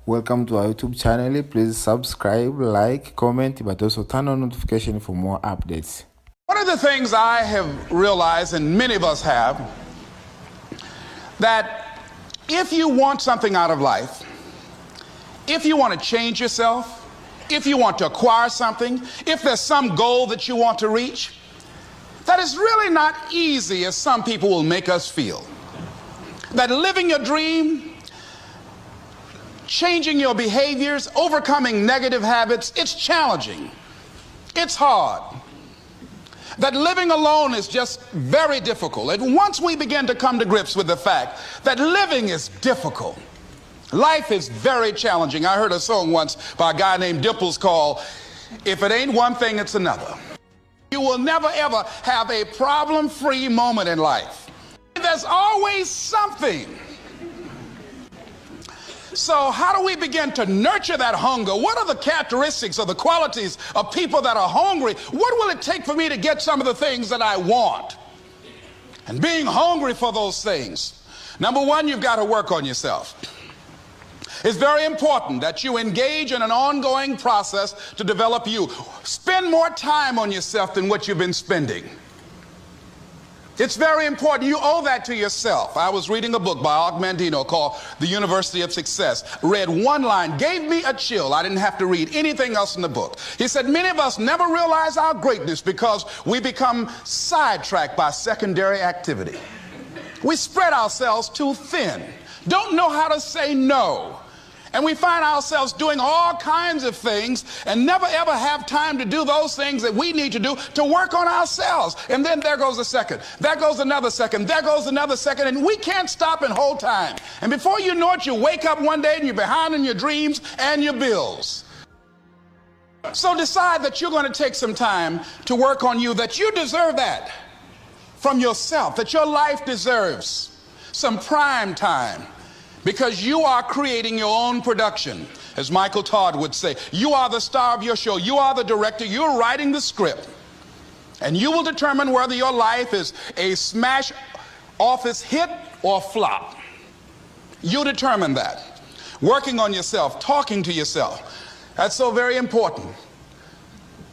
Welcome to our YouTube channel. Please subscribe, like, comment, but also turn on notification for more updates. One of the things I have realized, and many of us have, that if you want something out of life, if you want to change yourself, if you want to acquire something, if there's some goal that you want to reach, that is really not easy as some people will make us feel. That living your dream, changing your behaviors, overcoming negative habits, it's challenging. It's hard. That living alone is just very difficult. And once we begin to come to grips with the fact that living is difficult, life is very challenging. I heard a song once by a guy named Dimples called, "If it ain't one thing, it's another." You will never ever have a problem-free moment in life. There's always something. So how do we begin to nurture that hunger? What are the characteristics or the qualities of people that are hungry? What will it take for me to get some of the things that I want? And being hungry for those things, number one, you've got to work on yourself. It's very important that you engage in an ongoing process to develop you. Spend more time on yourself than what you've been spending. It's very important. You owe that to yourself. I was reading a book by Og Mandino called The University of Success. Read one line, gave me a chill. I didn't have to read anything else in the book. He said, many of us never realize our greatness because we become sidetracked by secondary activity. We spread ourselves too thin, don't know how to say no. And we find ourselves doing all kinds of things and never ever have time to do those things that we need to do to work on ourselves. And then there goes a second, there goes another second, there goes another second, and we can't stop and hold time. And before you know it, you wake up one day and you're behind in your dreams and your bills. So decide that you're going to take some time to work on you, that you deserve that from yourself, that your life deserves some prime time. Because you are creating your own production. As Michael Todd would say, you are the star of your show. You are the director. You're writing the script. And you will determine whether your life is a smash office hit or flop. You determine that. Working on yourself, talking to yourself. That's so very important.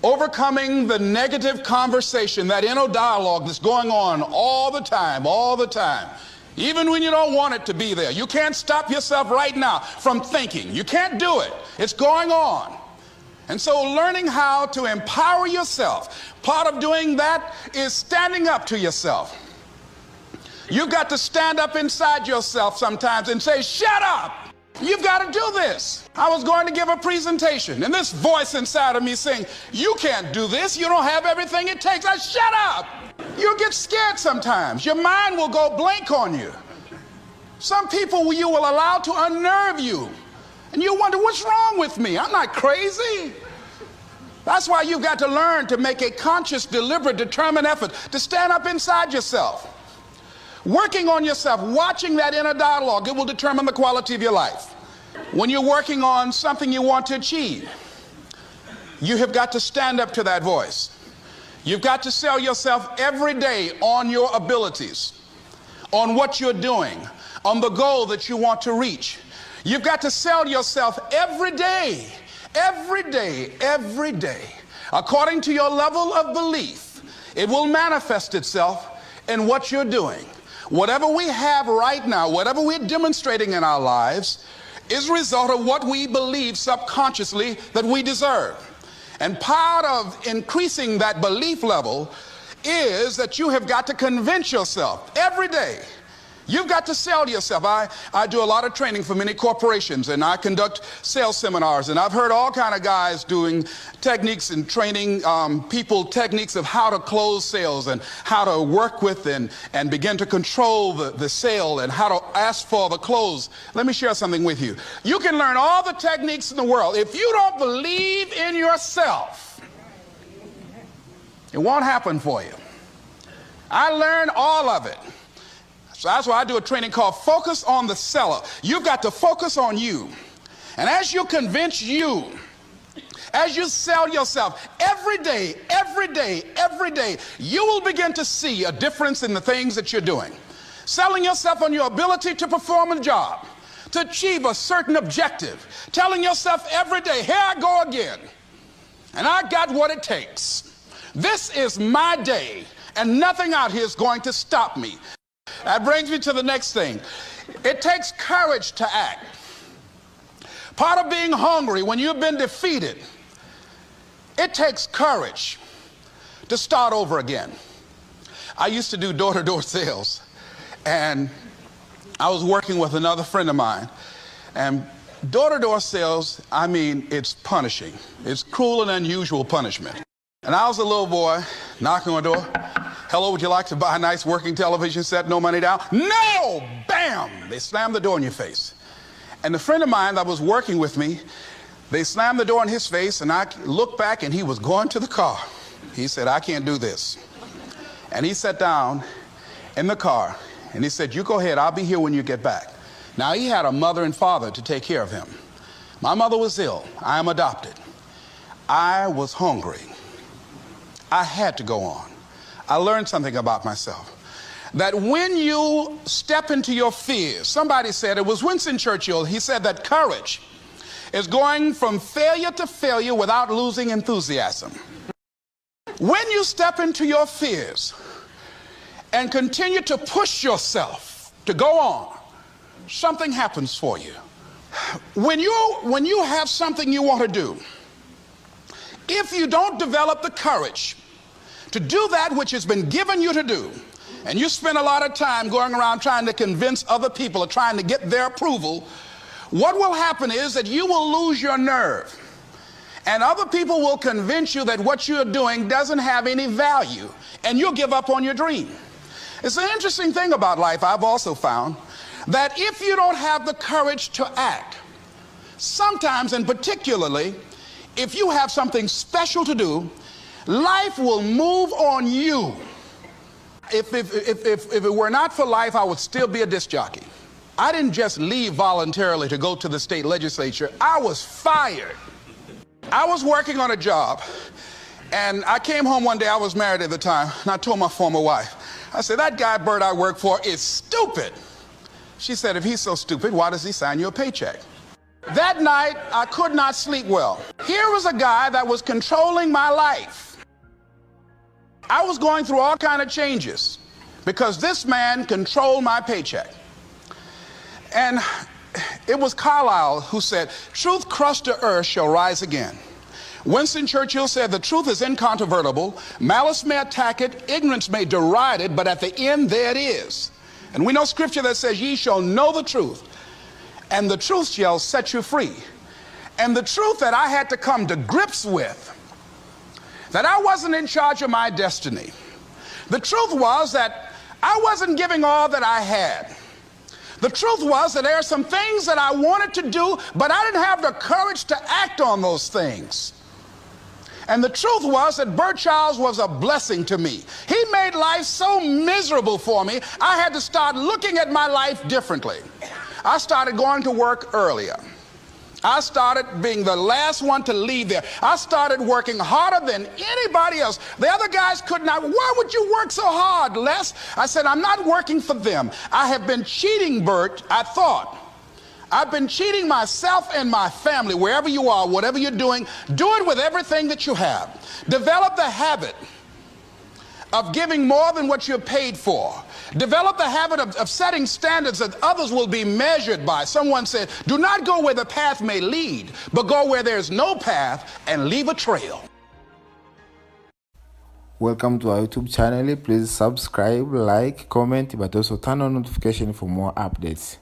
Overcoming the negative conversation, that inner dialogue that's going on all the time, even when you don't want it to be there. You can't stop yourself right now from thinking. You can't do it. It's going on. And so learning how to empower yourself, part of doing that is standing up to yourself. You've got to stand up inside yourself sometimes and say, shut up. You've got to do this. I was going to give a presentation, and this voice inside of me saying, you can't do this. You don't have everything it takes. Shut up. You'll get scared sometimes. Your mind will go blank on you. Some people you will allow to unnerve you. And you wonder, what's wrong with me? I'm not crazy. That's why you've got to learn to make a conscious, deliberate, determined effort to stand up inside yourself. Working on yourself, watching that inner dialogue, it will determine the quality of your life. When you're working on something you want to achieve, you have got to stand up to that voice. You've got to sell yourself every day on your abilities, on what you're doing, on the goal that you want to reach. You've got to sell yourself every day, according to your level of belief. It will manifest itself in what you're doing. Whatever we have right now, whatever we're demonstrating in our lives, is a result of what we believe subconsciously that we deserve. And part of increasing that belief level is that you have got to convince yourself every day. You've got to sell yourself. I do a lot of training for many corporations, and I conduct sales seminars, and I've heard all kind of guys doing techniques and training people techniques of how to close sales and how to work with and begin to control the sale and how to ask for the close. Let me share something with you. You can learn all the techniques in the world. If you don't believe in yourself, it won't happen for you. I learned all of it. So that's why I do a training called Focus on the Seller. You've got to focus on you. And as you convince you, as you sell yourself every day, you will begin to see a difference in the things that you're doing. Selling yourself on your ability to perform a job, to achieve a certain objective, telling yourself every day, here I go again, and I got what it takes. This is my day, and nothing out here is going to stop me. That brings me to the next thing. It takes courage to act. Part of being hungry when you've been defeated, it takes courage to start over again. I used to do door-to-door sales, and I was working with another friend of mine, and door-to-door sales, I mean, it's punishing. It's cruel and unusual punishment. And I was a little boy knocking on the door. Hello, would you like to buy a nice working television set? No money down? No! Bam! They slammed the door in your face. And the friend of mine that was working with me, they slammed the door in his face, and I looked back, and he was going to the car. He said, I can't do this. And he sat down in the car, and he said, you go ahead, I'll be here when you get back. Now, he had a mother and father to take care of him. My mother was ill. I am adopted. I was hungry. I had to go on. I learned something about myself. That when you step into your fears, somebody said, it was Winston Churchill, he said that courage is going from failure to failure without losing enthusiasm. When you step into your fears and continue to push yourself to go on, something happens for you. When you have something you want to do, if you don't develop the courage to do that which has been given you to do, and you spend a lot of time going around trying to convince other people or trying to get their approval, what will happen is that you will lose your nerve. And other people will convince you that what you're doing doesn't have any value, and you'll give up on your dream. It's an interesting thing about life, I've also found, that if you don't have the courage to act, sometimes and particularly if you have something special to do, life will move on you. If it were not for life, I would still be a disc jockey. I didn't just leave voluntarily to go to the state legislature. I was fired. I was working on a job, and I came home one day. I was married at the time, and I told my former wife, I said, that guy Bert I work for is stupid. She said, if he's so stupid, why does he sign you a paycheck? That night, I could not sleep well. Here was a guy that was controlling my life. I was going through all kinds of changes because this man controlled my paycheck. And it was Carlyle who said, truth crushed to earth shall rise again. Winston Churchill said, the truth is incontrovertible. Malice may attack it, ignorance may deride it, but at the end there it is. And we know scripture that says, ye shall know the truth, and the truth shall set you free. And the truth that I had to come to grips with, that I wasn't in charge of my destiny. The truth was that I wasn't giving all that I had. The truth was that there are some things that I wanted to do, but I didn't have the courage to act on those things. And the truth was that Bert Childs was a blessing to me. He made life so miserable for me, I had to start looking at my life differently. I started going to work earlier. I started being the last one to leave there. I started working harder than anybody else. The other guys could not. Why would you work so hard, Les? I said, I'm not working for them. I have been cheating, Bert, I thought. I've been cheating myself and my family. Wherever you are, whatever you're doing, do it with everything that you have. Develop the habit of giving more than what you're paid for. Develop the habit of setting standards that others will be measured by. Someone said, do not go where the path may lead, but go where there's no path and leave a trail. Welcome to our YouTube channel. Please subscribe, like, comment, but also turn on notification for more updates.